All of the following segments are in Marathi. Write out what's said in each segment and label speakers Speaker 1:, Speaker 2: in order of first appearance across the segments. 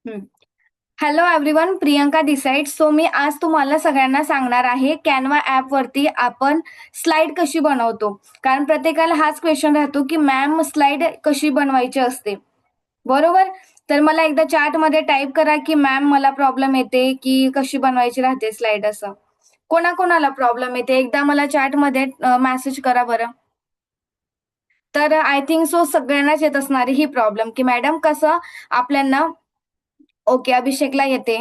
Speaker 1: हं. हॅलो एव्हरीवन, प्रियंका डिसाइड. सो मी आज तुम्हाला सगळ्यांना सांगणार आहे कॅनव्हा ॲपवरती आपण स्लाईड कशी बनवतो. कारण प्रत्येकाला हाच क्वेश्चन राहतो, की मॅम स्लाईड कशी बनवायची असते, बरोबर? तर मला एकदा चॅटमध्ये टाइप करा, की मॅम मला प्रॉब्लेम येते, की कशी बनवायची राहते स्लाईड असं. कोणाकोणाला प्रॉब्लेम येते एकदा मला चॅटमध्ये मेसेज करा बरं. तर आय थिंक सो सगळ्यांनाच येत असणार आहे ही प्रॉब्लेम, की मॅडम कसं आपल्याला ओके, अभिषेकला येते.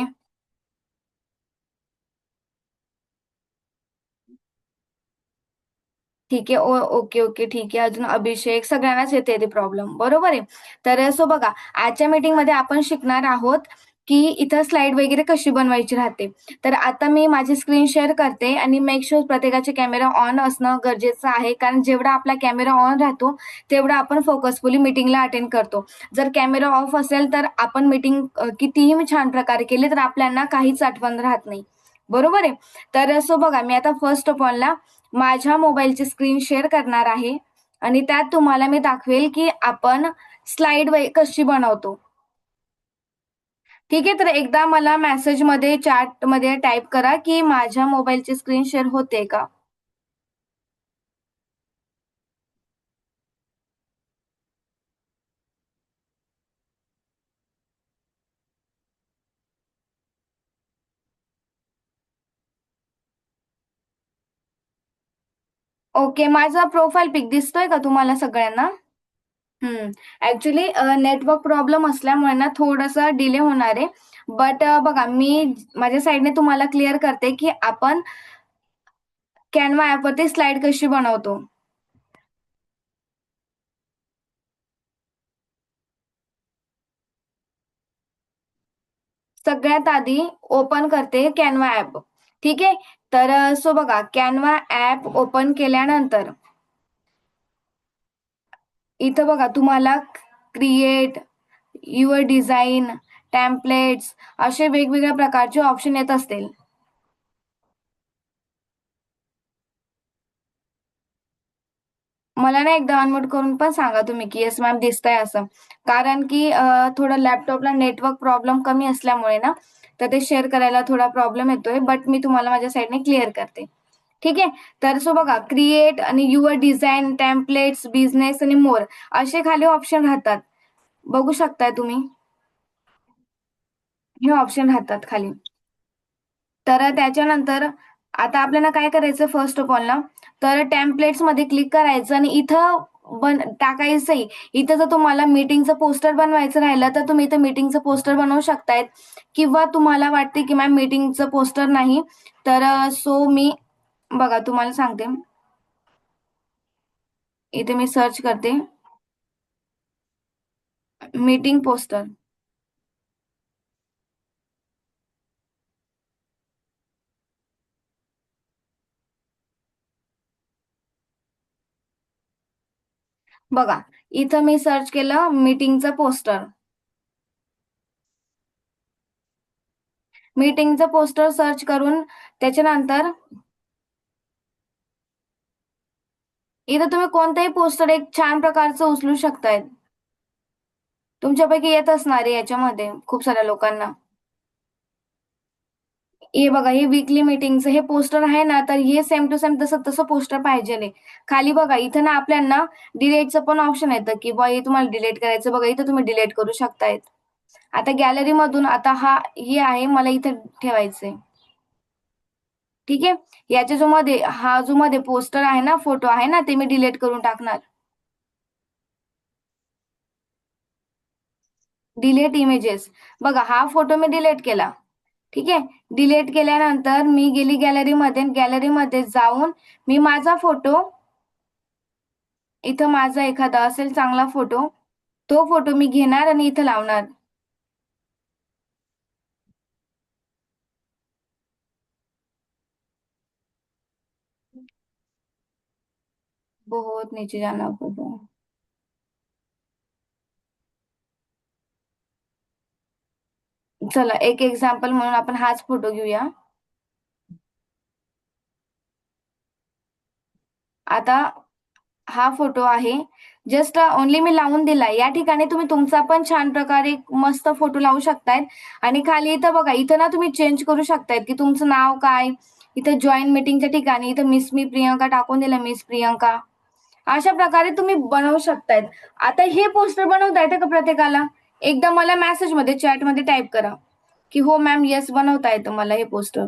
Speaker 1: ठीक आहे. Okay, okay. ठीक आहे. अजून अभिषेक सगळ्यांनाच येते ते प्रॉब्लेम. बरोबर आहे. तर सो बघा आजच्या मीटिंगमध्ये आपण शिकणार आहोत, की इथं स्लाईड वगैरे कशी बनवायची राहते. तर आता मी माझी स्क्रीन शेअर करते आणि मेक शुअर प्रत्येकाचे कॅमेरा ऑन असणं गरजेचं आहे. कारण जेवढा आपला कॅमेरा ऑन राहतो, तेवढा आपण फोकसफुली मीटिंगला अटेंड करतो. जर कॅमेरा ऑफ असेल तर आपण मीटिंग कितीही छान प्रकारे केली तर आपल्याला काहीच आठवण राहत नाही. बरोबर आहे. तर सो बघा मी आता फर्स्ट ऑफ ऑलला माझ्या मोबाईलची स्क्रीन शेअर करणार आहे आणि त्यात तुम्हाला मी दाखवेल, की आपण स्लाईड कशी बनवतो. ठीक आहे. तर एकदा मला मेसेजमध्ये, चॅटमध्ये टाइप करा, की माझ्या मोबाईलची स्क्रीन शेअर होते का? ओके. माझा प्रोफाईल पिक दिसतोय का तुम्हाला सगळ्यांना? हं. ॲक्चुअली नेटवर्क प्रॉब्लेम असल्यामुळे ना थोडंसं डिले होणार आहे. बट बघा मी माझ्या साइडने तुम्हाला क्लिअर करते, की आपण Canva ॲपवरती स्लाईड कशी बनवतो. सगळ्यात आधी ओपन करते Canva ॲप. ठीक आहे. तर सो बघा Canva ॲप ओपन केल्यानंतर इथं बघा तुम्हाला क्रिएट, युअर डिझाइन, टेम्पलेट्स असे वेगवेगळ्या प्रकारचे ऑप्शन येत असतील. मला ना एकदा अनम्यूट करून पण सांगा तुम्ही, की येस मॅम दिसतंय असं. कारण की थोडं लॅपटॉपला नेटवर्क प्रॉब्लेम कमी असल्यामुळे ना, तर ते शेअर करायला थोडा प्रॉब्लेम येतोय. बट मी तुम्हाला माझ्या साइडने क्लिअर करते. ठीक आहे. तर सो बघा क्रिएट आणि युअर डिझाइन, टेम्पलेट्स, बिझनेस आणि मोर असे खाली ऑप्शन राहतात. बघू शकताय तुम्ही. हे ऑप्शन राहतात खाली. तर त्याच्यानंतर आता आपल्याला काय करायचं फर्स्ट ऑफ ऑल ना, तर टेम्पलेट्समध्ये क्लिक करायचं आणि इथं टाकायचंय. इथं जर तुम्हाला मीटिंगचं पोस्टर बनवायचं राहिलं, तर तुम्ही इथं मीटिंगचं पोस्टर बनवू शकताय किंवा तुम्हाला वाटते, की मॅम मीटिंगचं पोस्टर नाही, तर सो मी बघा तुम्हाला सांगते. इथे मी सर्च करते मीटिंग पोस्टर. बघा, इथं मी सर्च केलं मीटिंगचं पोस्टर. मीटिंगचं पोस्टर सर्च करून त्याच्यानंतर इथं तुम्ही कोणतंही पोस्टर एक छान प्रकारचं उचलू शकताय. तुमच्यापैकी येत असणार आहे याच्यामध्ये खूप साऱ्या लोकांना. हे बघा हे वीकली मीटिंगचं हे पोस्टर आहे ना, तर हे सेम टू सेम तसं पोस्टर पाहिजेल. खाली बघा इथं ना आपल्याला डिलीटचं पण ऑप्शन येतं, की बुवा हे तुम्हाला डिलीट करायचं. बघा इथं तुम्ही डिलीट करू शकताय. आता गॅलरीमधून आता हे आहे मला इथं ठेवायचंय. ठीक आहे. याच्या जो मध्ये हा जो मध्ये पोस्टर आहे ना, फोटो आहे ना, ते मी डिलीट करून टाकणार. Delete images. बघा हा फोटो मी डिलीट केला. ठीक आहे. डिलीट केल्यानंतर मी गेली गॅलरीमध्ये. गॅलरीमध्ये जाऊन मी माझा फोटो इथं माझा एखादा असेल चांगला फोटो, तो फोटो मी घेणार आणि इथं लावणार. बहुत नीचे जाना फोटो. चला एक एक्झाम्पल म्हणून आपण हाच फोटो घेऊया. आता हा फोटो आहे. जस्ट ओन्ली मी लावून दिलाय. या ठिकाणी तुम्ही तुमचा पण छान प्रकारे मस्त फोटो लावू शकताय आणि खाली इथं बघा, इथं ना तुम्ही चेंज करू शकताय, की तुमचं नाव काय? इथं जॉइन मीटिंगच्या ठिकाणी इथं मिस मी प्रियंका टाकून दिलं, मिस प्रियंका. अशा प्रकारे तुम्ही बनवू शकतायत. आता हे पोस्टर बनवता येतं का प्रत्येकाला? एकदा मला मेसेजमध्ये, चॅटमध्ये टाइप करा, की "हो मॅम, येस बनवता येतं मला हे पोस्टर."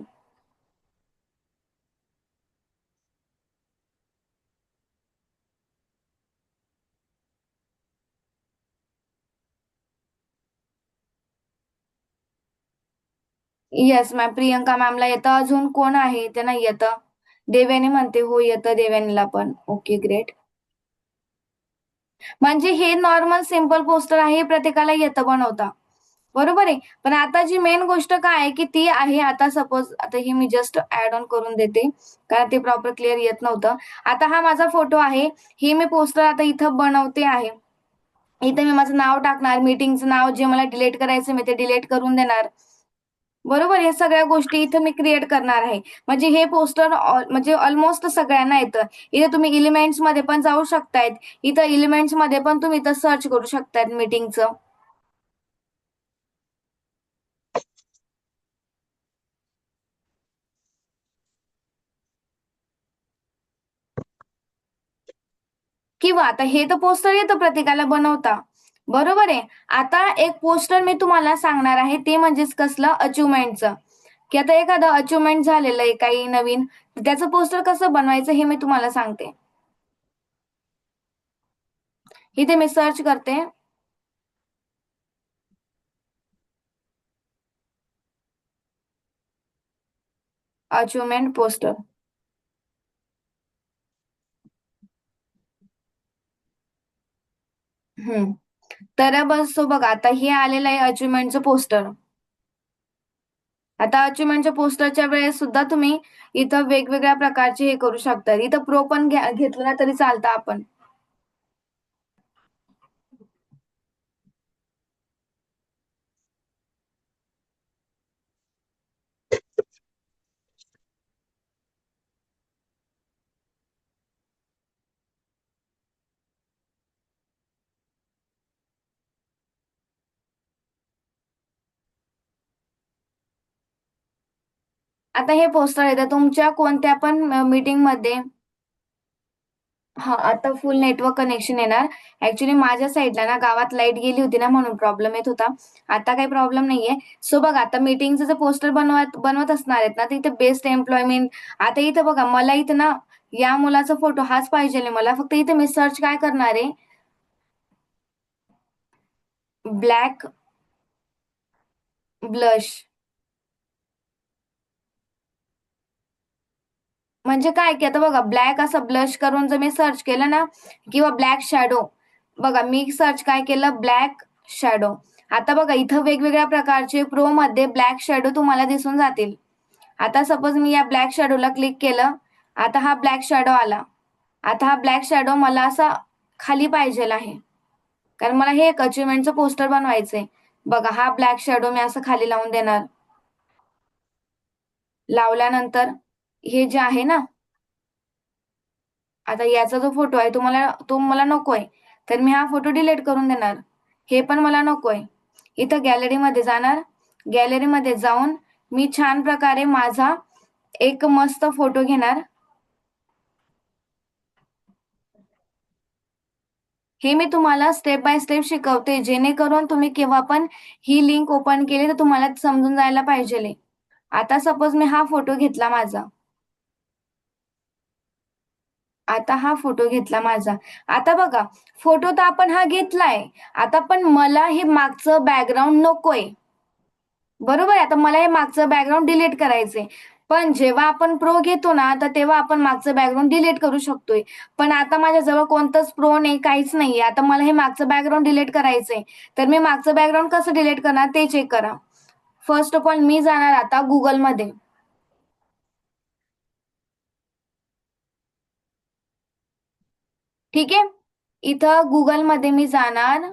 Speaker 1: येस मॅम, प्रियंका मॅमला येतं. अजून कोण आहे? ते नाही येतं. देवयानी म्हणते, हो येतं देवयानीला पण. Okay, great. म्हणजे हे नॉर्मल सिंपल पोस्टर आहे, हे प्रत्येकाला येतं बनवता. बरोबर आहे. पण आता जी मेन गोष्ट काय आहे, की ती आहे आता सपोज आता हे मी जस्ट ॲड ऑन करून देते, कारण ते प्रॉपर क्लिअर येत नव्हतं. आता हा माझा फोटो आहे. हे मी पोस्टर आता इथं बनवते आहे. इथे मी माझं नाव टाकणार, मीटिंगचं नाव जे मला डिलीट करायचं मी ते डिलीट करून देणार. बरोबर, या सगळ्या गोष्टी इथं मी क्रिएट करणार आहे. म्हणजे हे पोस्टर म्हणजे ऑलमोस्ट सगळ्यांना येतं. इथे तुम्ही एलिमेंट्समध्ये पण जाऊ शकतायत. इथं एलिमेंट्समध्ये पण तुम्ही इथं सर्च करू शकतायत मीटिंगचं. किंवा आता हे तर पोस्टर येतं प्रत्येकाला बनवता. बरोबर आहे. आता एक पोस्टर मी तुम्हाला सांगणार आहे ते म्हणजेच कसलं अचिव्हमेंटचं, की आता एखादं अचिव्हमेंट झालेलं आहे काही नवीन, तर त्याचं पोस्टर कसं बनवायचं हे मी तुम्हाला सांगते. इथे मी सर्च करते अचिव्हमेंट पोस्टर. हं. तर बस तो बघा आता हे आलेलं आहे अचिव्हमेंटचं पोस्टर. आता अचिव्हमेंटच्या पोस्टरच्या वेळेस सुद्धा तुम्ही इथं वेगवेगळ्या प्रकारचे हे करू शकता. इथं प्रो पण घेतलं ना तरी चालतं आपण. आता हे पोस्टर आहे तर तुमच्या कोणत्या पण मीटिंगमध्ये हां, आता फुल नेटवर्क कनेक्शन येणार. ॲक्चुअली माझ्या साइडला ना गावात लाईट गेली होती ना म्हणून प्रॉब्लेम येत होता. आता काही प्रॉब्लेम नाहीये. सो बघा आता मीटिंगचं जर पोस्टर बनवत बनवत असणार आहेत ना, तर इथे बेस्ट एम्प्लॉयमेंट आता इथं बघा मला इथं ना या मुलाचा फोटो हाच पाहिजेल आहे मला. फक्त इथे मी सर्च काय करणार आहे, ब्लॅक ब्लश म्हणजे काय, की आता बघा ब्लॅक असं ब्लश करून जर मी सर्च केलं ना किंवा ब्लॅक शॅडो बघा मी सर्च काय केलं ब्लॅक शॅडो. आता बघा इथं वेगवेगळ्या प्रकारचे प्रोमध्ये ब्लॅक शॅडो तुम्हाला दिसून जातील. आता सपोज मी या ब्लॅक शॅडोला क्लिक केलं. आता हा ब्लॅक शॅडो आला. आता हा ब्लॅक शॅडो मला असा खाली पाहिजेल आहे. कारण मला हे एक अचिव्हमेंटचं पोस्टर बनवायचंय. बघा हा ब्लॅक शॅडो मी असं खाली लावून देणार. लावल्यानंतर हे जे आहे ना आता याचा जो फोटो आहे तो मला नकोय. तर मी हा फोटो डिलीट करून देणार. हे पण मला नकोय. इथं गॅलरीमध्ये जाणार. गॅलरीमध्ये जाऊन मी छान प्रकारे माझा एक मस्त फोटो घेणार. हे मी तुम्हाला स्टेप बाय स्टेप शिकवते, जेणेकरून तुम्ही केव्हा पण ही लिंक ओपन केली तर तुम्हाला समजून जायला पाहिजेल. आता सपोज मी हा फोटो घेतला माझा. आता हा फोटो घेतला माझा. आता बघा, फोटो तर आपण हा घेतलाय. आता पण मला हे मागचं बॅकग्राऊंड नकोय. बरोबर आहे. आता मला हे मागचं बॅकग्राऊंड डिलीट करायचंय. पण जेव्हा आपण प्रो घेतो ना, तर तेव्हा आपण मागचं बॅकग्राऊंड डिलीट करू शकतोय. पण आता माझ्याजवळ कोणतंच प्रो नाही, काहीच नाहीये. आता मला हे मागचं बॅकग्राऊंड डिलीट करायचंय. तर मी मागचं बॅकग्राऊंड कसं डिलीट करणार ते चेक करा. फर्स्ट ऑफ ऑल मी जाणार आता Googleमध्ये. ठीक आहे. इथं Googleमध्ये मी जाणार.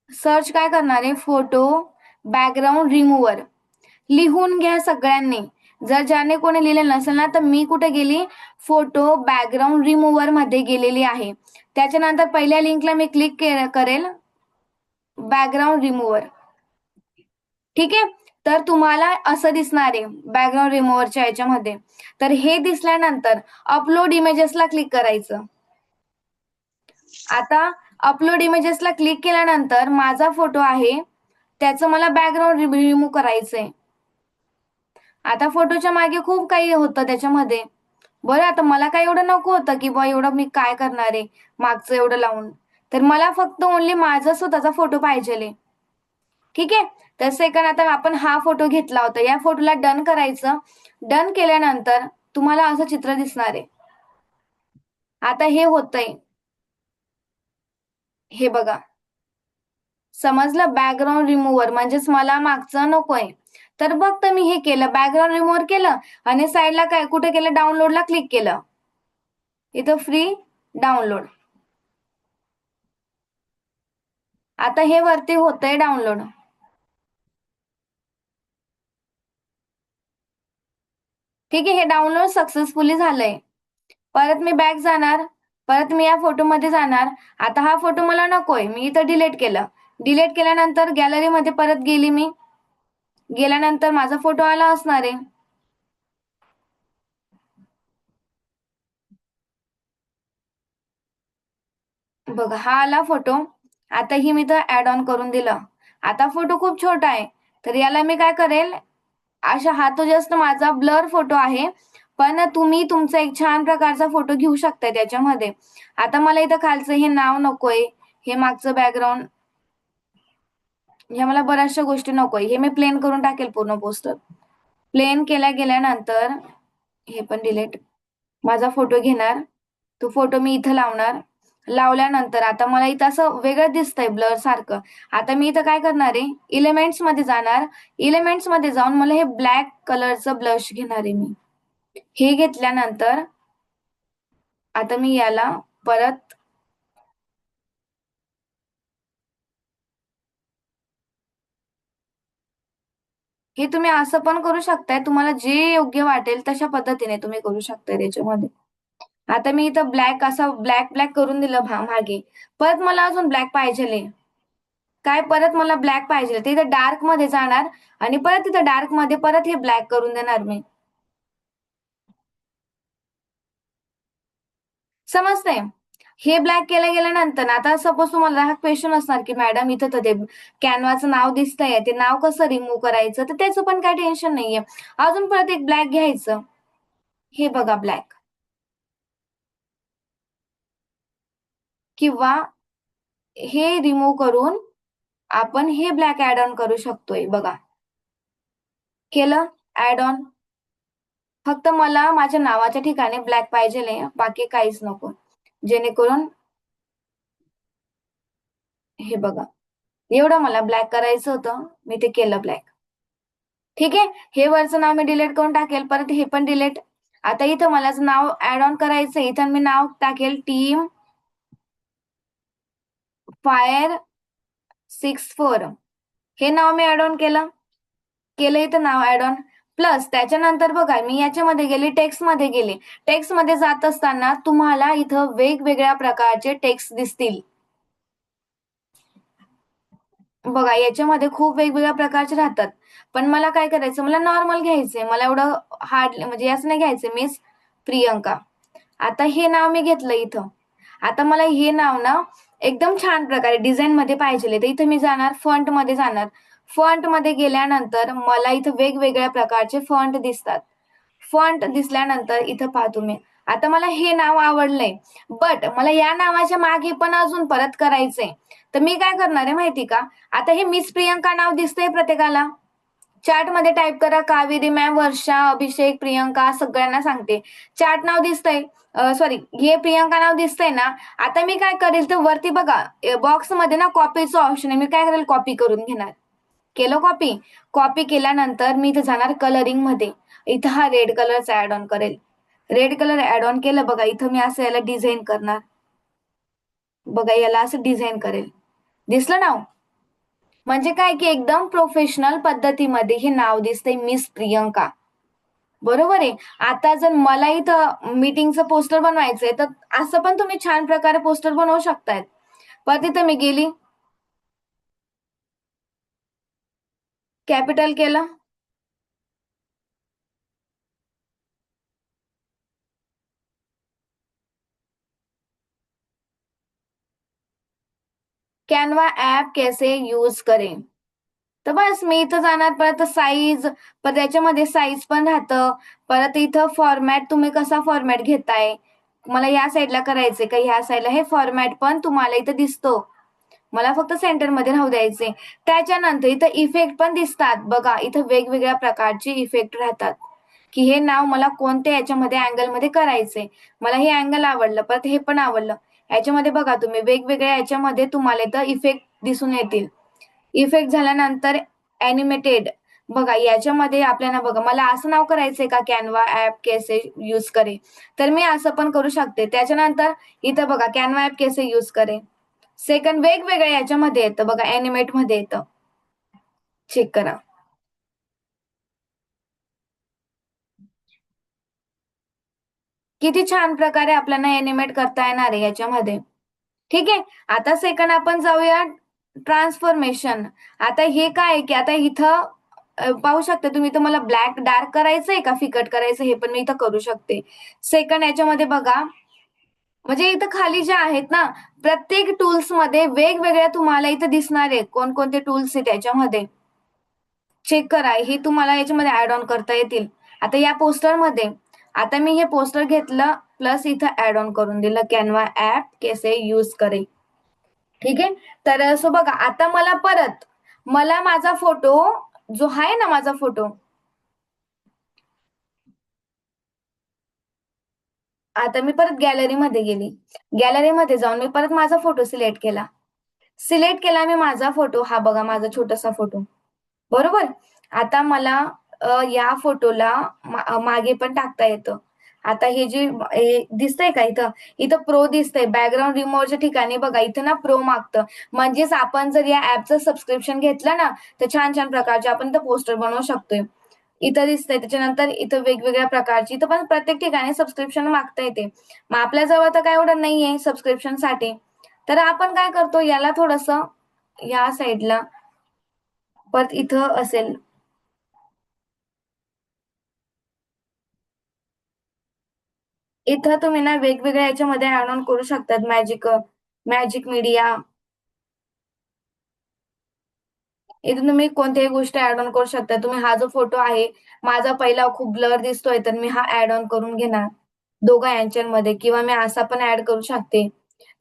Speaker 1: सर्च काय करणार आहे फोटो बॅकग्राऊंड रिमूव्हर. लिहून घ्या सगळ्यांनी. जर ज्याने कोणी लिहिलेलं नसेल ना, तर मी कुठे गेली, फोटो बॅकग्राऊंड रिमूव्हर मध्ये गेलेली आहे. त्याच्यानंतर पहिल्या लिंकला मी क्लिक करेल, बॅकग्राऊंड रिमूव्हर. ठीक आहे. तर तुम्हाला असं दिसणार आहे बॅकग्राऊंड रिमूव्हरच्या याच्यामध्ये. तर हे दिसल्यानंतर अपलोड इमेजेसला क्लिक करायचं. आता अपलोड इमेजेसला क्लिक केल्यानंतर माझा फोटो आहे, त्याचं मला बॅकग्राऊंड रिमूव्ह करायचंय. आता फोटोच्या मागे खूप काही होतं त्याच्यामध्ये. बरं, आता मला काही एवढं नको होतं, की बुवा एवढं मी काय करणार आहे मागचं एवढं लावून. तर मला फक्त ओन्ली माझा स्वतःचा फोटो पाहिजेल. ठीक आहे. तर सेकंड आता आपण हा फोटो घेतला होता. या फोटोला डन करायचं. डन केल्यानंतर तुम्हाला असं चित्र दिसणार आहे. आता हे होतंय. हे बघा. समजलं? बॅकग्राऊंड रिमूव्हर म्हणजेच मला मागचं नकोय. तर फक्त मी हे केलं, बॅकग्राऊंड रिमूव्हर केलं आणि साईडला काय कुठे केलं, डाउनलोडला क्लिक केलं. इथं फ्री डाउनलोड. आता हे वरती होतंय डाउनलोड. ठीक आहे. हे डाउनलोड सक्सेसफुली झालंय. परत मी बॅक जाणार. परत मी या फोटोमध्ये जाणार. आता हा फोटो मला नकोय. मी इथं डिलीट केलं. डिलीट केल्यानंतर गॅलरीमध्ये परत गेली मी. गेल्यानंतर माझा फोटो आला असणार आहे. बघा, हा आला फोटो. आता ही मी तर ऍड ऑन करून दिलं. आता फोटो खूप छोटा आहे. तर याला मी काय करेल, अशा हा तो जस्ट माझा ब्लर फोटो आहे. पण तुम्ही तुमचा एक छान प्रकारचा फोटो घेऊ शकताय त्याच्यामध्ये. आता मला इथं खालचं हे नाव नकोय. हे मागचं बॅकग्राऊंड, ह्या मला बऱ्याचशा गोष्टी नकोय. हे मी प्लेन करून टाकेल पूर्ण पोस्टर. प्लेन गेल्यानंतर हे पण डिलीट. माझा फोटो घेणार. तो फोटो मी इथं लावणार. लावल्यानंतर आता मला इथं असं वेगळं दिसतंय ब्लर सारखं. आता मी इथं काय करणार आहे, एलिमेंट्स मध्ये जाणार. एलिमेंट्स मध्ये जाऊन मला हे ब्लॅक कलरचं ब्लश घेणार आहे मी. हे घेतल्यानंतर आता मी याला परत हे तुम्ही असं पण करू शकताय. तुम्हाला जे योग्य वाटेल तशा पद्धतीने तुम्ही करू शकताय त्याच्यामध्ये. आता मी इथं ब्लॅक असं ब्लॅक ब्लॅक करून दिलं मागे. परत मला अजून ब्लॅक पाहिजेल. काय परत मला ब्लॅक पाहिजे. ते इथं डार्क मध्ये जाणार आणि परत तिथं डार्क मध्ये परत हे ब्लॅक करून देणार मी. समजतंय? हे ब्लॅक केलं गेल्यानंतर आता सपोज तुम्हाला हा क्वेश्चन असणार, की मॅडम इथं तर ते कॅनव्हाचं नाव दिसतंय, ते नाव कसं रिमूव्ह करायचं? तर त्याचं पण काही टेन्शन नाहीये. अजून परत एक ब्लॅक घ्यायचं. हे बघा ब्लॅक. किंवा हे रिमूव्ह करून आपण हे ब्लॅक ऍड ऑन करू शकतोय बघा. केलं ऍड ऑन. फक्त मला माझ्या नावाच्या ठिकाणी ब्लॅक पाहिजेल, बाकी काहीच नको. जेणेकरून हे बघा, एवढं मला ब्लॅक करायचं होतं, मी ते केलं ब्लॅक. ठीक आहे. हे वरचं नाव मी डिलीट करून टाकेल. परत हे पण डिलीट. आता इथं मला नाव ऍड ऑन करायचं. इथं मी नाव टाकेल टीम फायर 64. हे नाव मी ऍड ऑन केलं. इथं नाव ऍड ऑन. प्लस त्याच्यानंतर बघा, मी याच्यामध्ये गेली, टेक्स्ट मध्ये गेले. टेक्स्ट मध्ये जात असताना तुम्हाला इथं वेगवेगळ्या प्रकारचे टेक्स्ट दिसतील. बघा, याच्यामध्ये खूप वेगवेगळ्या प्रकारचे राहतात. पण मला काय करायचं, मला नॉर्मल घ्यायचंय. मला एवढं हार्ड म्हणजे असं नाही घ्यायचंय, मिस प्रियंका. आता हे नाव मी घेतलं इथं. आता मला हे नाव ना एकदम छान प्रकारे डिझाइन मध्ये पाहिजे. तर इथं मी जाणार, फॉन्ट मध्ये जाणार. फॉन्ट मध्ये गेल्यानंतर मला इथं वेगवेगळ्या प्रकारचे फॉन्ट दिसतात. फॉन्ट दिसल्यानंतर इथं पहा तुम्ही. आता मला हे नाव आवडलंय. बट मला या नावाच्या मागे पण अजून परत करायचंय. तर मी काय करणार आहे माहिती का? आता हे मिस प्रियंका नाव दिसतंय प्रत्येकाला. चॅटमध्ये टाइप करा, कावेरी मॅम, वर्षा, अभिषेक, प्रियंका सगळ्यांना सांगते. चॅट नाव दिसतंय, सॉरी हे प्रियंका नाव दिसतंय ना. आता मी काय करेल, तर वरती बघा बॉक्समध्ये ना कॉपीचं ऑप्शन आहे. मी काय करेल, कॉपी करून घेणार. केलं कॉपी. कॉपी केल्यानंतर मी इथं जाणार कलरिंग मध्ये. इथं हा रेड कलरचा ऍड ऑन करेल. रेड कलर ऍड ऑन केलं बघा. इथं मी असं याला डिझाईन करणार. बघा, याला असं डिझाईन करेल. दिसलं नाव? म्हणजे काय, की एकदम प्रोफेशनल पद्धतीमध्ये हे नाव दिसतंय, मिस प्रियंका. बरोबर आहे. आता जर मला इथं मीटिंगचं पोस्टर बनवायचंय, तर असं पण तुम्ही छान प्रकारे पोस्टर बनवू शकताय. परत तिथं मी गेली, कॅपिटल केलं, कॅनवा ॲप कैसे यूज करें? तर बस मी इथं जाणार, परत साईज, परत याच्यामध्ये साईज पण राहतं. परत इथं फॉर्मॅट तुम्ही कसा फॉर्मॅट घेताय, मला या साईडला करायचंय का ह्या साईडला, हे फॉर्मॅट पण तुम्हाला इथं दिसतो. मला फक्त सेंटरमध्ये राहू द्यायचे. त्याच्यानंतर इथं इफेक्ट पण दिसतात बघा, इथं वेगवेगळ्या प्रकारचे इफेक्ट राहतात, की हे नाव मला कोणत्या याच्यामध्ये अँगलमध्ये करायचंय. मला हे अँगल आवडलं, परत हे पण आवडलं. याच्यामध्ये बघा तुम्ही वेगवेगळ्या याच्यामध्ये तुम्हाला इथं इफेक्ट दिसून येतील. इफेक्ट झाल्यानंतर ॲनिमेटेड, बघा याच्यामध्ये आपल्याला बघा मला असं नाव करायचंय का कॅनवा ॲप कैसे यूज करे, तर मी असं पण करू शकते. त्याच्यानंतर इथं बघा कॅनवा ॲप कैसे यूज करे, सेकंड वेगवेगळ्या याच्यामध्ये येतं बघा, ॲनिमेटमध्ये येतं. चेक करा. किती छान प्रकारे आपल्याला ॲनिमेट करता येणार आहे याच्यामध्ये. ठीक आहे. आता सेकंड आपण जाऊया ट्रान्सफॉर्मेशन. आता हे काय आहे, की आता इथं पाहू शकता तुम्ही, इथं मला ब्लॅक डार्क करायचंय का फिकट करायचं, हे पण मी इथं करू शकते. सेकंड याच्यामध्ये बघा, म्हणजे इथं खाली जे आहेत ना, प्रत्येक टूल्समध्ये वेगवेगळ्या तुम्हाला इथं दिसणार आहे कोणकोणते टूल्स आहेत याच्यामध्ये. चेक करा, हे तुम्हाला याच्यामध्ये ऍड ऑन करता येतील. आता या पोस्टरमध्ये, आता मी हे पोस्टर घेतलं प्लस इथं ऍड ऑन करून दिलं, कॅनवा ऍप कैसे यूज करे. ठीक आहे. तर असं बघा, आता मला परत मला माझा फोटो जो आहे ना, माझा फोटो, आता मी परत गॅलरीमध्ये गेली. गॅलरीमध्ये जाऊन मी परत माझा फोटो सिलेक्ट केला. सिलेक्ट केला मी माझा फोटो, हा बघा माझा छोटासा फोटो. बरोबर. आता मला या फोटोला मागे पण टाकता येतं. आता हे जे हे दिसतंय का इथं, इथं प्रो दिसतंय. बॅकग्राऊंड रिमूव्हच्या ठिकाणी बघा इथं ना प्रो मागतं. म्हणजेच आपण जर या ॲपचं सबस्क्रिप्शन घेतलं ना, तर छान-छान प्रकारचे आपण इथं पोस्टर बनवू शकतोय. इथं दिसतंय. त्याच्यानंतर इथं वेगवेगळ्या प्रकारची, इथं पण प्रत्येक ठिकाणी सबस्क्रिप्शन मागता येते. मग आपल्याजवळ तर काय एवढं नाहीये सबस्क्रिप्शनसाठी. तर आपण काय करतो, याला थोडंसं या साईडला, परत इथं असेल, इथं तुम्ही ना वेगवेगळ्या याच्यामध्ये ॲड ऑन करू शकतात. मॅजिक मीडिया, इथून तुम्ही कोणत्याही गोष्टी ॲड ऑन करू शकता. तुम्ही हा जो फोटो आहे, माझा पहिला खूप ब्लर दिसतोय, तर मी हा ॲड ऑन करून घेणार दोघा यांच्यामध्ये, किंवा मी असा पण ॲड करू शकते.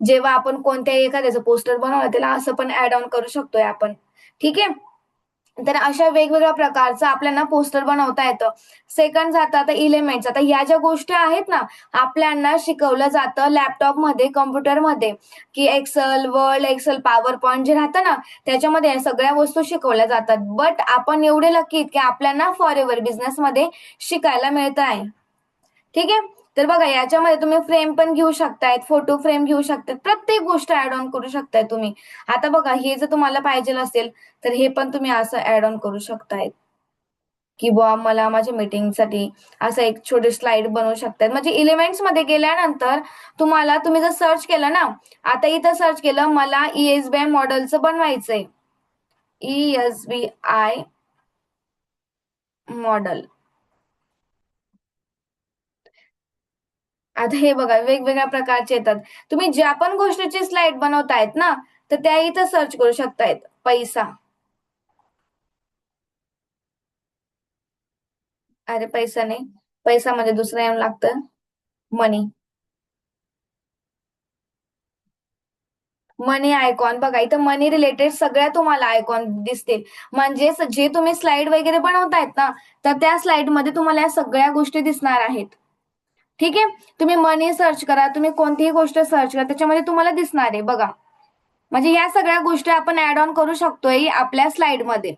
Speaker 1: जेव्हा आपण कोणत्याही एखाद्याचं पोस्टर बनवलं, त्याला असं पण ॲड ऑन करू शकतोय आपण. ठीक आहे? तर अशा वेगवेगळ्या प्रकारचं आपल्याला पोस्टर बनवता येतं. सेकंड जातं आता एलिमेंट्स. आता ह्या ज्या गोष्टी आहेत ना, आपल्याला शिकवलं जातं लॅपटॉपमध्ये, कॉम्प्युटरमध्ये, की Excel, Word, Excel, PowerPoint जे राहतं ना, त्याच्यामध्ये या सगळ्या वस्तू शिकवल्या जातात. बट आपण एवढे लकी की आपल्याला फॉरएव्हर बिझनेसमध्ये शिकायला मिळत आहे. ठीक आहे. तर बघा याच्यामध्ये तुम्ही फ्रेम पण घेऊ शकताय, फोटो फ्रेम घेऊ शकतात. प्रत्येक गोष्ट ॲड ऑन करू शकताय तुम्ही. आता बघा हे जर तुम्हाला पाहिजे असेल, तर हे पण तुम्ही असं ॲड ऑन करू शकताय, की बुवा मला माझ्या मीटिंगसाठी असं एक छोटे स्लाइड बनवू शकतात. म्हणजे एलिमेंट्समध्ये गेल्यानंतर तुम्ही जर सर्च केलं ना, आता इथं सर्च केलं मला ई-एस-बी-आय मॉडेलचं बनवायचंय. ई-एस-बी-आय मॉडेल. आता हे बघा वेगवेगळ्या प्रकारचे येतात. तुम्ही ज्या पण गोष्टीची स्लाईड बनवतायत ना, तर त्या इथं सर्च करू शकतायत. पैसा. अरे पैसा नाही. पैसामध्ये दुसरं येऊन लागतं मनी. मनी आयकॉन बघा, इथं मनी रिलेटेड सगळ्या तुम्हाला आयकॉन दिसतील. म्हणजेच जे तुम्ही स्लाईड वगैरे बनवतायत ना, तर त्या स्लाईडमध्ये तुम्हाला या सगळ्या गोष्टी दिसणार आहेत. ठीक आहे. तुम्ही मनी सर्च करा, तुम्ही कोणतीही गोष्ट सर्च करा, त्याच्यामध्ये तुम्हाला दिसणार आहे बघा. म्हणजे या सगळ्या गोष्टी आपण ऍड ऑन करू शकतोय आपल्या स्लाइडमध्ये.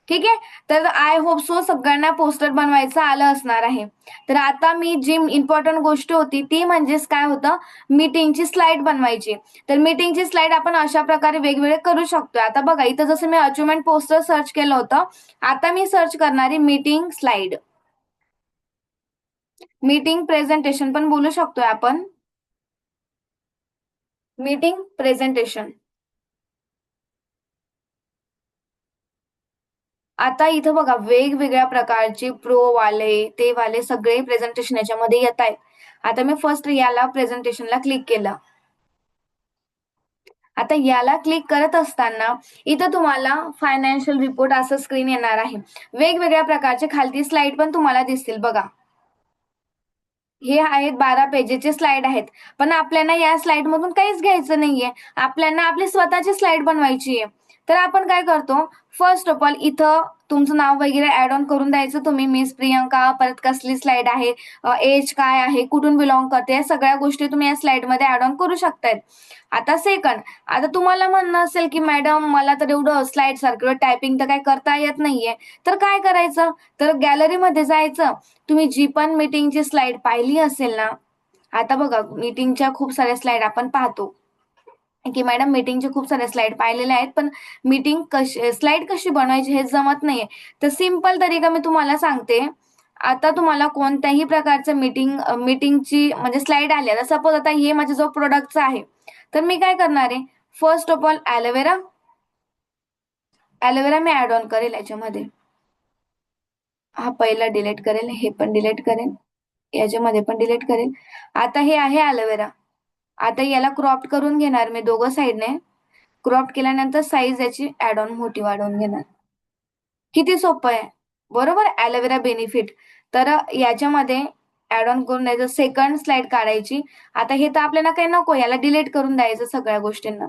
Speaker 1: ठीक आहे. तर आय होप सो सगळ्यांना पोस्टर बनवायचं आलं असणार आहे. तर आता मी जी इम्पॉर्टंट गोष्ट होती ती म्हणजेच काय होतं, मीटिंगची स्लाइड बनवायची. तर मीटिंगची स्लाइड आपण अशा प्रकारे वेगवेगळे करू शकतो. आता बघा इथं जसं मी अचिव्हमेंट पोस्टर सर्च केलं होतं, आता मी सर्च करणारी मीटिंग स्लाइड. मीटिंग प्रेझेंटेशन पण बोलू शकतोय आपण. Meeting presentation. आता इथं बघा वेगवेगळ्या प्रकारचे प्रो वाले ते वाले सगळे प्रेझेंटेशन याच्यामध्ये येत आहेत. आता मी फर्स्ट याला प्रेझेंटेशनला क्लिक केलं. आता याला क्लिक करत असताना इथं तुम्हाला फायनान्शियल रिपोर्ट असं स्क्रीन येणार आहे. वेगवेगळ्या प्रकारचे खालती स्लाइड पण तुम्हाला दिसतील बघा. हे आहेत 12 पेजेसचे स्लाइड आहेत. पण आपल्याला या स्लाइड मधून काहीच घ्यायचं नाहीये. आपल्याला आपली स्वतःची स्लाइड बनवायची आहे. तर आपण काय करतो, फर्स्ट ऑफ ऑल इथं तुमचं नाव वगैरे ऍड ऑन करून द्यायचं तुम्ही. मिस प्रियंका, परत कसली स्लाइड आहे, एज काय आहे, कुठून बिलॉंग करते, या सगळ्या गोष्टी तुम्ही या स्लाइडमध्ये ऍड ऑन करू शकतायत. आता सेकंड, आता तुम्हाला म्हणणं असेल की मॅडम मला तर एवढं स्लाइड सारखं टायपिंग तर काय करता येत नाहीये, तर काय करायचं, तर गॅलरीमध्ये जायचं. तुम्ही जी पण मीटिंगची स्लाइड पाहिली असेल ना, आता बघा मीटिंगच्या खूप साऱ्या स्लाइड आपण पाहतो की मॅडम मीटिंगचे खूप साऱ्या स्लाइड पाहिलेल्या आहेत, पण मीटिंग कशी स्लाइड कशी बनवायची हे जमत नाहीये. तर सिंपल तरीका मी तुम्हाला सांगते. आता तुम्हाला कोणत्याही प्रकारचं मीटिंगची म्हणजे स्लाइड आली, आता सपोज आता हे माझ्या जो प्रोडक्टचा आहे, तर मी काय करणार आहे, फर्स्ट ऑफ ऑल ॲलोवेरा मी ऍड ऑन करेल याच्यामध्ये. हा पहिला डिलीट करेल, हे पण डिलीट करेल, याच्यामध्ये पण डिलीट करेल. आता हे आहे ॲलोवेरा. आता याला क्रॉप करून घेणार मी दोघं साईडने. क्रॉप केल्यानंतर साईज याची ऍड ऑन मोठी वाढवून घेणार. किती सोपं आहे, बरोबर. Aloe vera benefit. तर याच्यामध्ये ऍड ऑन करून द्यायचं, सेकंड स्लाइड काढायची. आता हे तर आपल्याला काही नको, याला डिलीट करून द्यायचं सगळ्या गोष्टींना.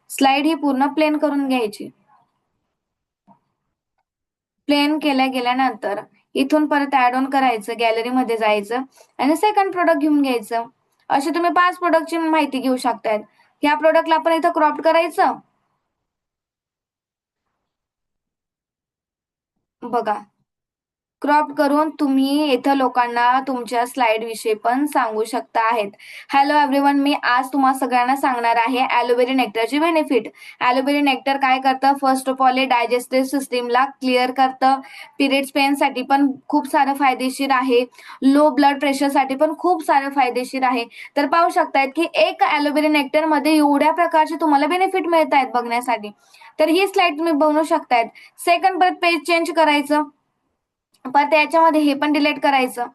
Speaker 1: स्लाइड ही पूर्ण प्लेन करून घ्यायची. प्लेन गेल्यानंतर इथून परत ऍड ऑन करायचं, गॅलरीमध्ये जायचं आणि सेकंड प्रोडक्ट घेऊन घ्यायचं. असे तुम्ही 5 प्रोडक्टची माहिती घेऊ शकतायत. ह्या प्रोडक्टला आपण इथं क्रॉप करायचं. बघा, क्रॉप करून तुम्ही इथं लोकांना तुमच्या स्लाइड विषयी पण सांगू शकता आहेत. हॅलो एव्हरीवन, मी आज तुम्हा सगळ्यांना सांगणार आहे ॲलोवेरा नेक्टरचे बेनिफिट. ॲलोवेरा नेक्टर काय करतं, फर्स्ट ऑफ ऑल हे डायजेस्टिव्ह सिस्टीमला क्लिअर करतं. पिरियड्स पेनसाठी पण खूप सारं फायदेशीर आहे. लो ब्लड प्रेशरसाठी पण खूप सारं फायदेशीर आहे. तर पाहू शकतायत की एक ॲलोवेरा नेक्टरमध्ये एवढ्या प्रकारचे तुम्हाला बेनिफिट मिळत आहेत बघण्यासाठी. तर ही स्लाइड तुम्ही बनवू शकतायत. सेकंड परत पेज चेंज करायचं, परत याच्यामध्ये हे पण डिलीट करायचं.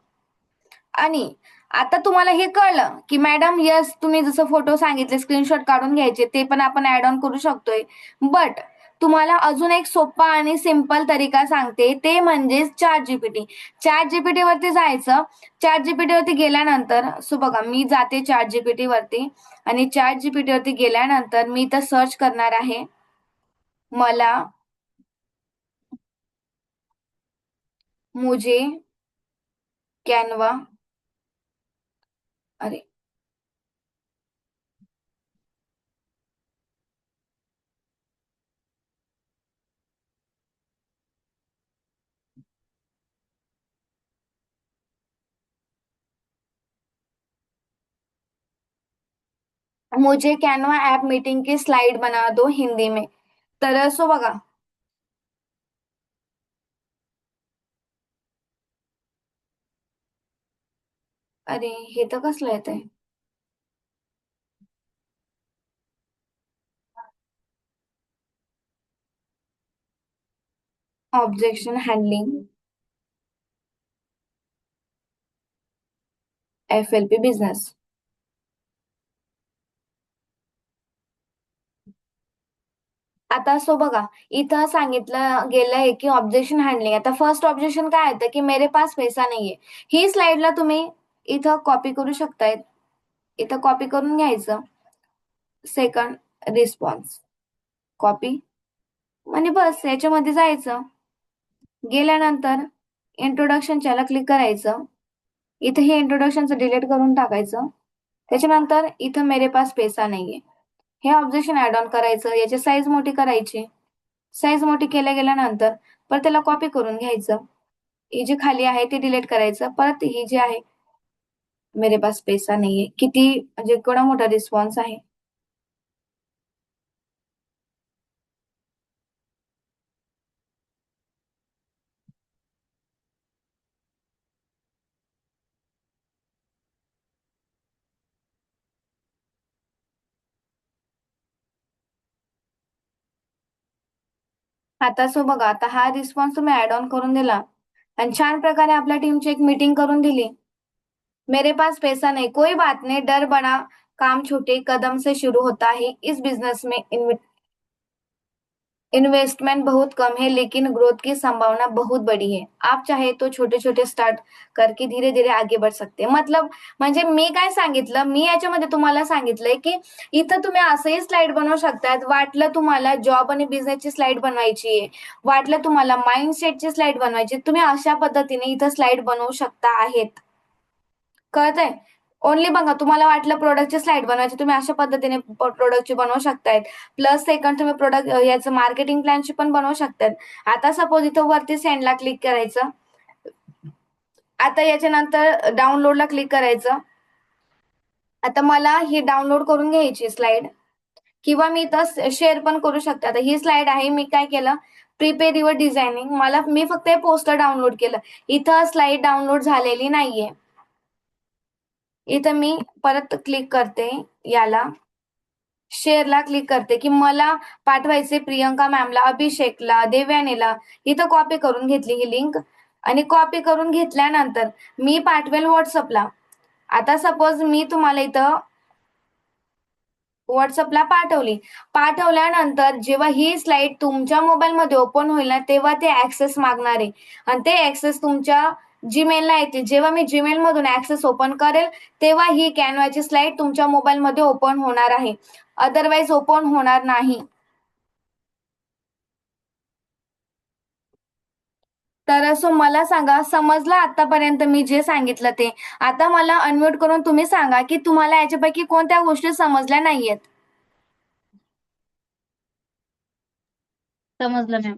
Speaker 1: आणि आता तुम्हाला हे कळलं की मॅडम यस, तुम्ही जसं फोटो सांगितले स्क्रीनशॉट काढून घ्यायचे ते पण आपण ऍड ऑन करू शकतोय. बट तुम्हाला अजून एक सोपा आणि सिंपल तरीका सांगते, ते म्हणजे चॅट जीपीटी. चॅट जीपीटी वरती जायचं. चॅट जीपीटी वरती गेल्यानंतर सो बघा, मी जाते चॅट जीपीटी वरती आणि चॅट जीपीटी वरती गेल्यानंतर मी इथं सर्च करणार आहे. मला मुझे कॅनवा, अरे मुझे कैनवा ऐप मीटिंग की स्लाइड बना दो हिंदी में. तर सो बघा, अरे हे तर कसलं येतंय, ऑब्जेक्शन हँडलिंग FLP बिझनेस. आता सो बघा, इथं सांगितलं गेलंय की ऑब्जेक्शन हँडलिंग. आता फर्स्ट ऑब्जेक्शन काय येतं की मेरे पास पैसा नाहीये. ही स्लाइडला तुम्ही इथं कॉपी करू शकताय. इथं कॉपी करून घ्यायचं. सेकंड रिस्पॉन्स, कॉपी आणि बस याच्यामध्ये जायचं. गेल्यानंतर इंट्रोडक्शनच्याला क्लिक करायचं. इथं हे इंट्रोडक्शनचं डिलीट करून टाकायचं. त्याच्यानंतर इथं मेरे पास पैसा नाहीये, हे ऑब्जेक्शन ऍड ऑन करायचं. याची साईज मोठी करायची. साईज मोठी गेल्यानंतर परत त्याला कॉपी करून घ्यायचं. ही जी खाली आहे ती डिलीट करायचं. परत ही जी आहे मेरे पास पैसा नाहीये, किती म्हणजे केवढा मोठा रिस्पॉन्स आहे. आता सो बघा, आता हा रिस्पॉन्स तुम्ही ऍड ऑन करून दिला आणि छान प्रकारे आपल्या टीमची एक मीटिंग करून दिली. मेरे पास पैसा नहीं, कोई बात नहीं, डर बड़ा, काम छोटे कदम से शुरू होता है, इस बिजनेस में इन्वेस्टमेंट बहुत कम है लेकिन ग्रोथ की संभावना बहुत बड़ी है. आप चाहे तो छोटे छोटे स्टार्ट करके धीरे धीरे आगे बढ़ सकते हैं. मतलब म्हणजे मी काय सांगितलं, मी याच्यामध्ये तुम्हाला सांगितलंय की इथं तुम्ही असंही स्लाइड बनवू शकतात. वाटलं तुम्हाला जॉब आणि बिझनेसची स्लाइड बनवायची आहे, वाटलं तुम्हाला माइंडसेटची स्लाइड बनवायची, तुम्ही अशा पद्धतीने इथं स्लाइड बनवू शकता आहेत. कळतंय? ओन्ली बघा, तुम्हाला वाटलं प्रोडक्टची स्लाइड बनवायची, तुम्ही अशा पद्धतीने प्रोडक्टची बनवू शकताय. प्लस सेकंड तुम्ही प्रोडक्ट याचं मार्केटिंग प्लॅनची पण बनवू शकतात. आता सपोज इथं वरती सेंडला क्लिक करायचं. आता याच्यानंतर डाउनलोडला क्लिक करायचं. आता मला ही डाउनलोड करून घ्यायची स्लाइड किंवा मी इथं शेअर पण करू शकते. आता ही स्लाइड आहे. मी काय केलं, प्रिपेअर युअर डिझायनिंग, मी फक्त हे पोस्टर डाउनलोड केलं. इथं स्लाइड डाउनलोड झालेली नाहीये. इथं मी परत क्लिक करते, याला शेअरला क्लिक करते की मला पाठवायचे प्रियंका मॅमला, अभिषेकला, देवयानीला. इथं कॉपी करून घेतली ही लिंक आणि कॉपी करून घेतल्यानंतर मी पाठवेल व्हॉट्सअपला. आता सपोज मी तुम्हाला इथं व्हॉट्सअपला पाठवली. पाठवल्यानंतर जेव्हा ही स्लाइड तुमच्या मोबाईलमध्ये ओपन होईल ना, तेव्हा ते ऍक्सेस मागणार आहे आणि ते ऍक्सेस तुमच्या जीमेलला येते. जेव्हा मी जीमेल मधून ऍक्सेस ओपन करेल, तेव्हा ही कॅनवाची स्लाइड तुमच्या मोबाईलमध्ये ओपन होणार आहे. अदरवाईज ओपन होणार नाही. तर असं मला सांगा, समजलं आतापर्यंत मी जे सांगितलं ते? आता मला अनम्यूट करून तुम्ही सांगा की तुम्हाला याच्यापैकी कोणत्या गोष्टी समजल्या नाहीयेत.
Speaker 2: समजलं मॅम.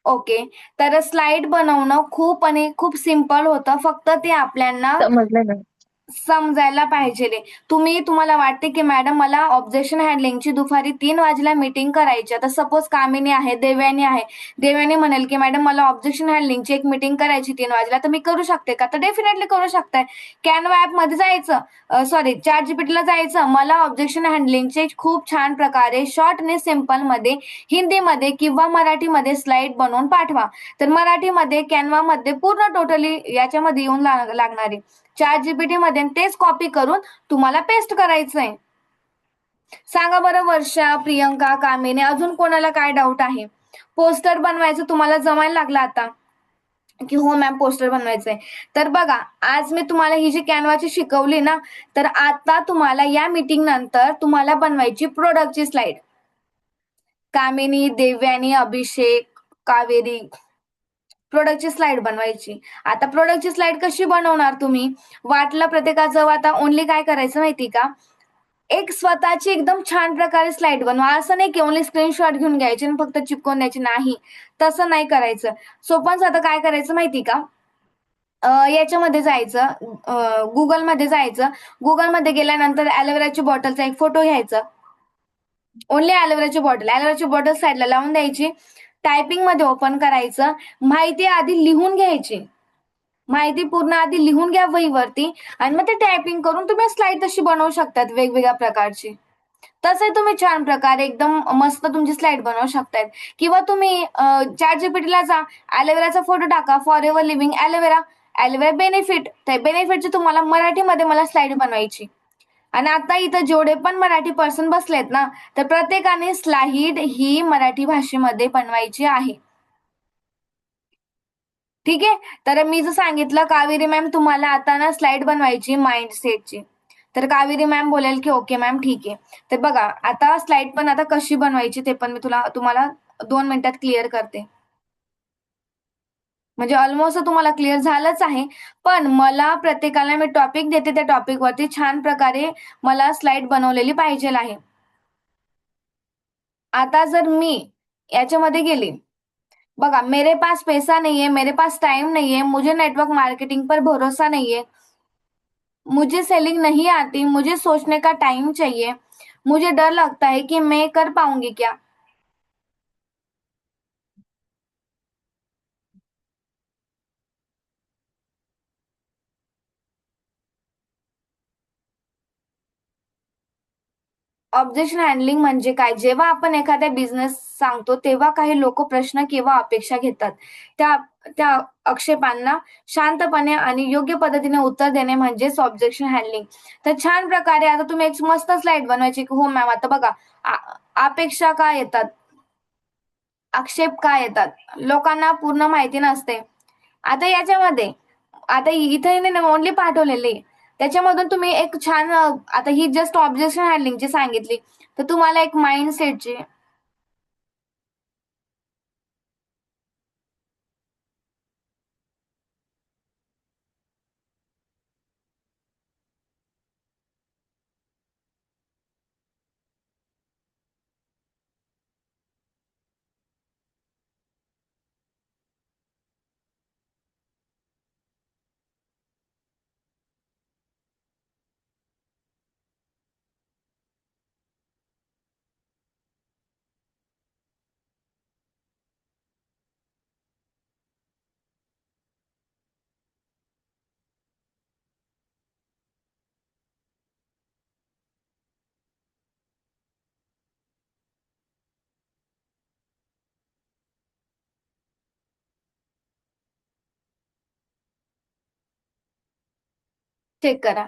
Speaker 1: ओके. तर स्लाइड बनवणं खूप आणि खूप सिंपल होतं. फक्त ते आपल्याला
Speaker 2: समजलं मॅम.
Speaker 1: समजायला पाहिजे. तुम्हाला वाटते की मॅडम मला ऑब्जेक्शन हँडलिंगची दुपारी 3 वाजेला मीटिंग करायची. आता सपोज कामिनी आहे, देवयानी आहे. देवयानी म्हणेल की मॅडम मला ऑब्जेक्शन हँडलिंगची एक मीटिंग करायची 3 वाजेला, तर मी करू शकते का? तर डेफिनेटली करू शकताय. कॅनवा ॲपमध्ये जायचं, सॉरी ChatGPTला जायचं. मला ऑब्जेक्शन हँडलिंगचे खूप छान प्रकारे शॉर्ट आणि सिंपलमध्ये हिंदीमध्ये किंवा मराठीमध्ये स्लाइड बनवून पाठवा. तर मराठीमध्ये कॅनवामध्ये पूर्ण टोटली याच्यामध्ये येऊन लागणार आहे. ChatGPT मध्ये तेच कॉपी करून तुम्हाला पेस्ट करायचंय. सांगा बरं वर्षा, प्रियंका, कामिनी, अजून कोणाला काय डाऊट आहे? पोस्टर बनवायचं तुम्हाला जमायला लागलं आता की हो मॅम पोस्टर बनवायचंय. तर बघा, आज मी तुम्हाला ही जी कॅनवाची शिकवली ना, तर आता तुम्हाला या मीटिंग नंतर तुम्हाला बनवायची प्रोडक्टची स्लाइड. कामिनी, देवयानी, अभिषेक, कावेरी, प्रोडक्टची स्लाइड बनवायची. आता प्रोडक्टची स्लाइड कशी बनवणार तुम्ही? वाटलं प्रत्येकाचं आता ओन्ली काय करायचं माहिती का? एक स्वतःची एकदम छान प्रकारे स्लाइड बनवा. असं नाही की ओन्ली स्क्रीनशॉट घेऊन घ्यायचे आणि फक्त चिपकून द्यायचे, नाही. तसं नाही करायचं. सोपं साधं काय करायचं माहिती का? याच्यामध्ये जायचं, गुगलमध्ये जायचं. गुगलमध्ये गेल्यानंतर ॲलोवेराची बॉटलचा एक फोटो घ्यायचा. ओन्ली ॲलोवेराची बॉटल साईडला लावून द्यायची. टायपिंगमध्ये ओपन करायचं. माहिती आधी लिहून घ्यायची. माहिती पूर्ण आधी लिहून घ्या वहीवरती आणि मग ते टायपिंग करून तुम्ही स्लाइड तशी बनवू शकतात वेगवेगळ्या प्रकारची. तसे तुम्ही छान प्रकारे एकदम मस्त तुमची स्लाइड बनवू शकताय. किंवा तुम्ही ChatGPTला जा, ॲलोवेराचा फोटो टाका, for ever living aloe vera benefit. त्या बेनिफिटची तुम्हाला मराठीमध्ये मला स्लाइड बनवायची. आणि आता इथं जेवढे पण मराठी पर्सन बसलेत ना, तर प्रत्येकाने स्लाइड ही मराठी भाषेमध्ये बनवायची आहे. ठीक आहे. तर मी जर सांगितलं कावेरी मॅम तुम्हाला आता ना स्लाइड बनवायची माइंडसेटची, तर कावेरी मॅम बोलेल की ओके मॅम ठीक आहे. तर बघा, आता स्लाइड पण आता कशी बनवायची ते पण मी तुम्हाला 2 मिनिटात क्लिअर करते. म्हणजे ऑलमोस्ट तुम्हाला क्लिअर झालंच आहे. पण मला प्रत्येकाला मी टॉपिक देते, त्या टॉपिकवरती छान प्रकारे मला स्लाइड बनवलेली पाहिजे आहे. आता जर मी याच्यामध्ये गेली, बघा, मेरे पास पैसा नहीं है, मेरे पास टाइम नहीं है, मुझे नेटवर्क मार्केटिंग पर भरोसा नहीं है, मुझे सेलिंग नहीं आती, मुझे सोचने का टाइम चाहिए, मुझे डर लगता है कि मैं कर पाऊंगी क्या? ऑब्जेक्शन हँडलिंग म्हणजे काय? जेव्हा आपण एखाद्या बिझनेस सांगतो, तेव्हा काही लोकं प्रश्न किंवा अपेक्षा घेतात. त्या त्या आक्षेपांना शांतपणे आणि योग्य पद्धतीने उत्तर देणे म्हणजेच ऑब्जेक्शन हँडलिंग. तर छान प्रकारे आता तुम्ही एक मस्त स्लाईड बनवायची, की हो मॅम आता बघा आ अपेक्षा काय येतात, आक्षेप काय येतात, लोकांना पूर्ण माहिती नसते. आता याच्यामध्ये आता इथे हिने ओन्ली पाठवलेले. त्याच्यामधून तुम्ही एक छान आता ही जस्ट ऑब्जेक्शन हँडलिंगची सांगितली. तर तुम्हाला एक माइंडसेटची चेक करा.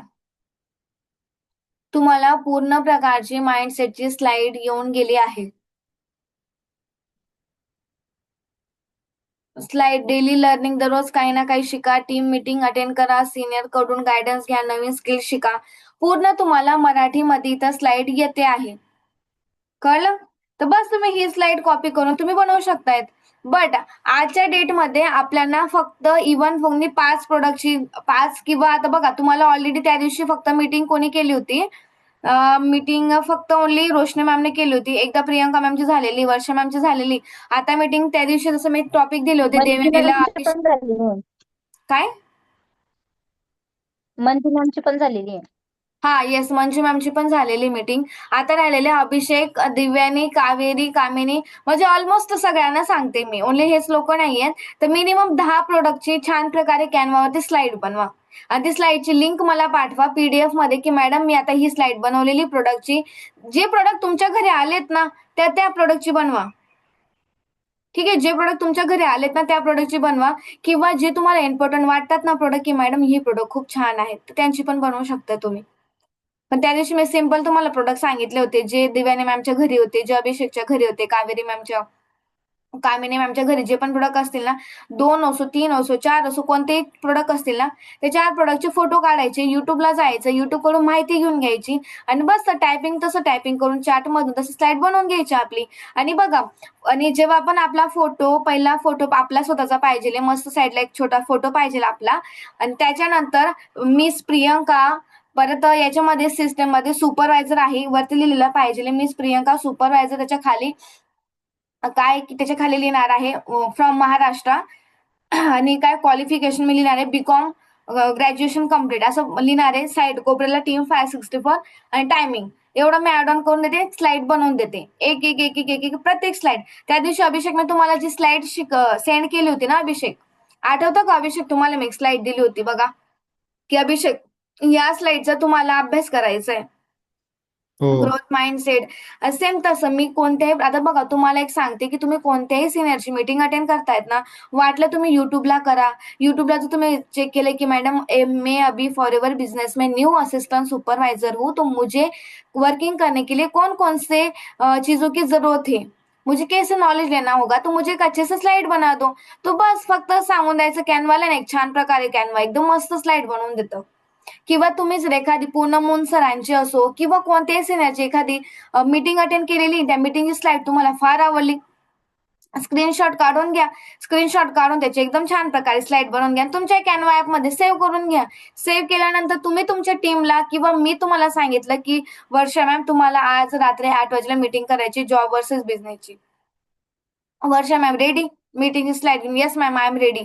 Speaker 1: तुम्हाला पूर्ण प्रकारची माइंडसेटची स्लाईड येऊन गेली आहे. स्लाईड डेली लर्निंग दररोज काही ना काही शिका, टीम मीटिंग अटेंड करा, सीनियर कडून गाईडन्स घ्या, नवीन स्किल शिका. पूर्ण तुम्हाला मराठीमध्ये इथं स्लाईड येते आहे. कळलं? तर बस तुम्ही ही स्लाईड कॉपी करून तुम्ही बनवू शकतायत. बट आजच्या डेटमध्ये आपल्याला फक्त इव्हन फक्त 5 प्रॉडक्टची 5 किंवा आता बघा तुम्हाला ऑलरेडी त्या दिवशी फक्त मीटिंग कोणी केली होती? मीटिंग फक्त ओन्ली रोशनी मॅमने केली होती. एकदा प्रियंका मॅमची झालेली, वर्षा मॅमची झालेली. आता मीटिंग त्या दिवशी जसं मी टॉपिक दिले होते
Speaker 2: मंजुला
Speaker 1: देवयानीला
Speaker 2: मॅमची पण झालेली आहे.
Speaker 1: काय?
Speaker 2: मंजू मॅमची पण झालेली आहे.
Speaker 1: येस मंजू मॅमची पण झालेली मीटिंग. आता राहिलेले अभिषेक, दिव्यानी, कावेरी, कामिनी म्हणजे ऑलमोस्ट सगळ्यांना सांगते मी. ओन्ली हेच लोकं नाहीयेत. तर मिनिमम 10 प्रॉडक्टची छान प्रकारे कॅनव्हावरती स्लाईड बनवा. आणि ती स्लाईडची लिंक मला पाठवा पीडीएफमध्ये, की मॅडम मी आता ही स्लाईड बनवलेली प्रॉडक्टची. जे प्रॉडक्ट तुमच्या घरी आलेत ना, त्या प्रॉडक्टची बनवा. ठीक आहे. जे प्रॉडक्ट तुमच्या घरी आलेत ना, त्या प्रॉडक्टची बनवा किंवा जे तुम्हाला इम्पोर्टंट वाटतात ना प्रॉडक्ट, की मॅडम ही प्रॉडक्ट खूप छान आहेत, तर त्यांची पण बनवू शकता तुम्ही. पण त्या दिवशी मी सिंपल तुम्हाला प्रॉडक्ट सांगितले होते, जे दिव्याने मॅमच्या घरी होते, जे अभिषेकच्या घरी होते, कावेरी मॅमच्या, कामिनी मॅमच्या घरी जे पण प्रॉडक्ट असतील ना, 2 असो, 3 असो, 4 असो, कोणतेही प्रॉडक्ट असतील ना, त्या 4 प्रॉडक्टचे फोटो काढायचे, YouTubeला जायचं, YouTubeकडून माहिती घेऊन घ्यायची आणि बस टायपिंग तसं टायपिंग करून चॅटमधून तसं स्लाईड बनवून घ्यायची आपली. आणि बघा आणि जेव्हा आपण आपला फोटो, पहिला फोटो आपला स्वतःचा पाहिजे, मस्त साईडला एक छोटा फोटो पाहिजे आपला आणि त्याच्यानंतर मिस प्रियंका, परत याच्यामध्ये सिस्टममध्ये सुपरवायझर आहे, वरती लिहिलेलं पाहिजे मिस प्रियंका सुपरवायझर, त्याच्या खाली काय की त्याच्या खाली लिहिणार आहे फ्रॉम महाराष्ट्र आणि काय क्वालिफिकेशन मी लिहिणार आहे बीकॉम ग्रॅज्युएशन कम्प्लीट असं लिहिणार आहे. साईड कोपऱ्याला टीम 564 आणि टायमिंग एवढं मी ऍड ऑन करून देते, स्लाईड बनवून देते. एक एक एक एक एक एक प्रत्येक स्लाईड. त्या दिवशी अभिषेक मी तुम्हाला जी स्लाईड सेंड केली होती ना अभिषेक, आठवतं का अभिषेक तुम्हाला मी एक स्लाईड दिली होती बघा, की अभिषेक या स्लाईडचा तुम्हाला अभ्यास करायचा आहे.
Speaker 3: हो.
Speaker 1: ग्रोथ माइंडसेट सेम तसं मी कोणत्याही आता बघा तुम्हाला एक सांगते, की तुम्ही कोणत्याही सिनियरची मीटिंग अटेंड करतायत ना, वाटलं तुम्ही YouTubeला करा. YouTubeला जर तुम्ही चेक केलं, की मैडम मैं अभी फॉरएवर बिजनेस में न्यू असिस्टेंट सुपरवाइजर हूँ, तो मुझे वर्किंग करने के लिए कौन-कौन से चीज़ों की ज़रूरत है? मुझे कैसे नॉलेज लेना होगा? तो मुझे एक अच्छे से स्लाइड बना दो. तो बस फक्त सांगून द्यायचं कॅनव्हाला ना, एक छान प्रकारे कॅनव्हा एकदम मस्त स्लाईड बनवून देतं. किंवा तुम्ही जर एखादी पूनम सरांची असो किंवा कोणत्याही सिनियरची एखादी मीटिंग अटेंड केलेली, त्या मीटिंगची स्लाईड तुम्हाला फार आवडली, स्क्रीनशॉट काढून घ्या. स्क्रीनशॉट काढून त्याची एकदम छान प्रकारे स्लाईड बनवून घ्या. तुमच्या कॅनव्हा ॲपमध्ये सेव्ह करून घ्या. सेव्ह केल्यानंतर तुम्ही तुमच्या टीमला किंवा मी तुम्हाला सांगितलं, की वर्षा मॅम तुम्हाला आज रात्री 8 वाजेला मीटिंग करायची जॉब वर्सेस बिझनेसची. Varsha ma'am ready? मीटिंगची slide yes ma'am I am ready.